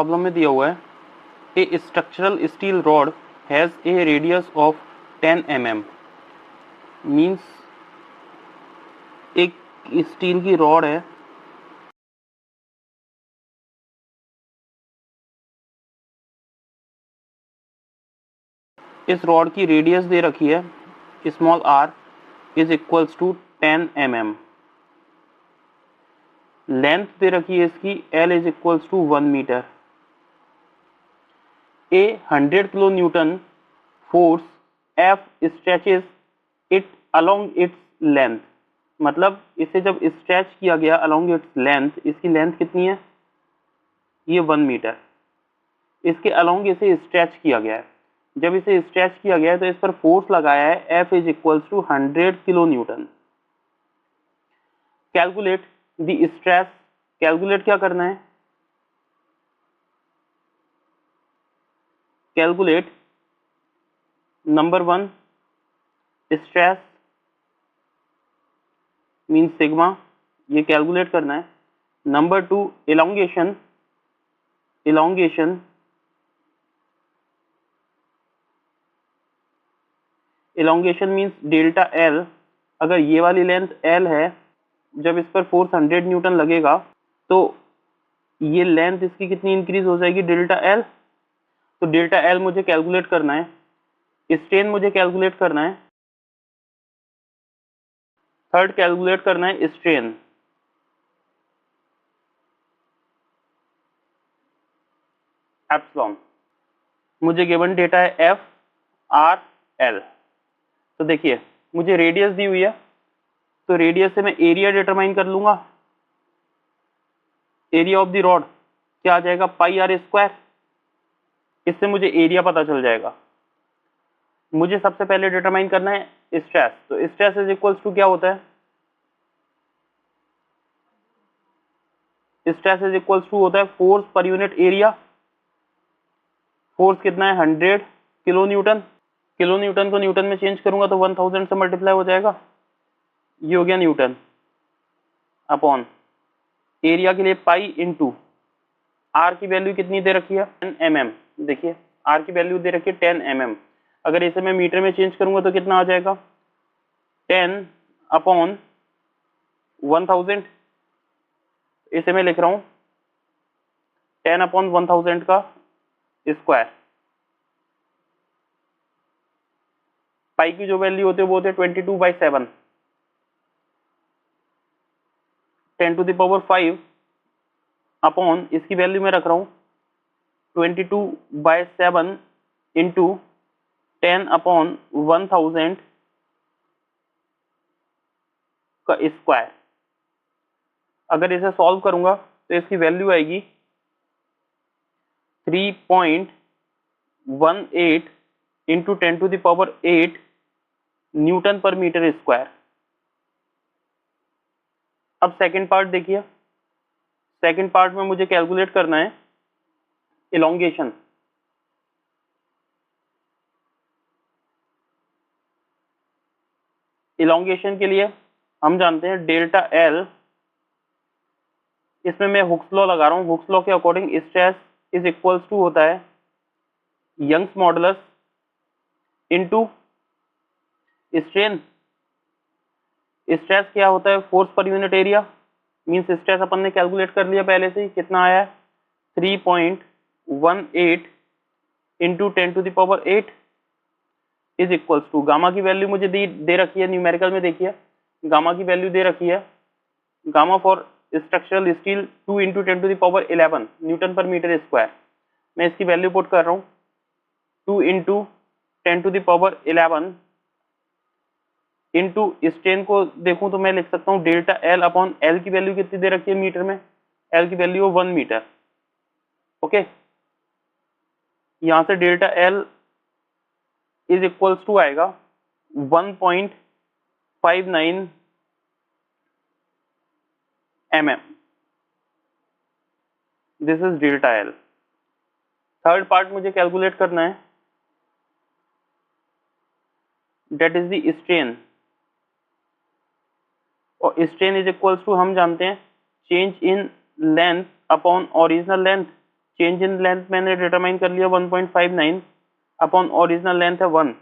Problem में दिया हुआ है a structural steel rod has a radius of 10 mm। Means एक स्टील की रॉड है, इस रॉड की रेडियस दे रखी है small r is equals to 10 mm। Length दे रखी है इसकी L is equals to 1 metre. A 100 kilo newton force F stretches it along its length. मतलब इसे जब स्ट्रेच किया गया अलोंग इट्स लेंथ, इसकी लेंथ कितनी है, ये 1 मीटर। इसके अलोंग इसे स्ट्रेच किया गया है। जब इसे स्ट्रेच किया गया है तो इस पर फोर्स लगाया है F is equals to 100 kilo newton. Calculate the stress. Calculate क्या करना है, calculate number 1 stress mean sigma, ये कैलकुलेट करना है। Number 2 elongation. Elongation elongation means delta L. अगर ये वाली लेंथ एल है, जब इस पर फोर्स 100 न्यूटन लगेगा तो ये लेंथ इसकी कितनी इंक्रीज हो जाएगी, डेल्टा एल। तो डेल्टा एल मुझे कैलकुलेट करना है, स्ट्रेन मुझे कैलकुलेट करना है। थर्ड कैलकुलेट करना है स्ट्रेन। एप्सिलॉन मुझे गिवन डेटा है एफ आर एल। तो देखिए मुझे रेडियस दी हुई है, तो रेडियस से मैं एरिया डिटरमाइन कर लूंगा। एरिया ऑफ द रॉड क्या आ जाएगा, पाई आर स्क्वायर। इससे मुझे एरिया पता चल जाएगा। मुझे सबसे पहले डिटरमाइन करना है स्ट्रेस। तो स्ट्रेस इज इक्वल्स टू क्या होता है, स्ट्रेस इज इक्वल्स टू होता है force per unit area. Force कितना है, 100 किलो न्यूटन। किलो न्यूटन को न्यूटन में चेंज करूंगा तो 1000 से मल्टीप्लाई हो जाएगा। ये हो गया न्यूटन अपॉन एरिया के लिए पाई इंटू आर की वैल्यू कितनी दे रखी है, 10 mm। देखिए आर की वैल्यू दे रखी है 10 mm। अगर इसे मैं मीटर में चेंज करूंगा तो कितना आ जाएगा, 10 अपॉन 1000। इसे मैं लिख रहा हूं 10 अपॉन 1000 का स्क्वायर। पाई की जो वैल्यू होती है वो होती है 22/7। 10 टू द पावर 5 अपॉन इसकी वैल्यू मैं रख रहा हूं 22/7 इंटू 10 अपॉन 1000 का स्क्वायर। अगर इसे सॉल्व करूंगा तो इसकी वैल्यू आएगी 3.18 into 10 to the power 8 newton पर मीटर स्क्वायर। अब सेकंड पार्ट देखिए, सेकंड पार्ट में मुझे कैलकुलेट करना है इलोंगेशन। इलोंगेशन के लिए हम जानते हैं डेल्टा एल। इसमें मैं हुक्स लॉ लगा रहा हूं। हुक्स लॉ के according stress is equals to होता है Young's modulus into strain. Stress क्या होता है, force per unit area. Means stress अपन ने कैलकुलेट कर लिया पहले से ही, कितना आया है 3.18 into 10 to the power 8 is equals to, gamma की वैल्यू मुझे दे रखी है न्यूमेरिकल में। देखिए गामा की वैल्यू दे रखी है, gamma for structural steel 2 into 10 to the power 11 newton पर मीटर स्क्वायर। मैं इसकी वैल्यू पुट कर रहा हूँ 2 into 10 to the power 11 into strain को देखूं तो मैं लिख सकता हूँ डेल्टा एल अपॉन एल की वैल्यू कितनी दे रखी है मीटर में, एल की वैल्यू 1 मीटर। ओके, यहां से delta L is equals to आएगा 1.59 mm। This is delta L. Third part मुझे कैलकुलेट करना है, डेट इज द स्ट्रेन। और स्ट्रेन इज इक्वल्स टू हम जानते हैं change in length upon original length. Change in length मैंने डिटरमाइन कर लिया 1.59 अपॉन ओरिजिनल लेंथ है 1,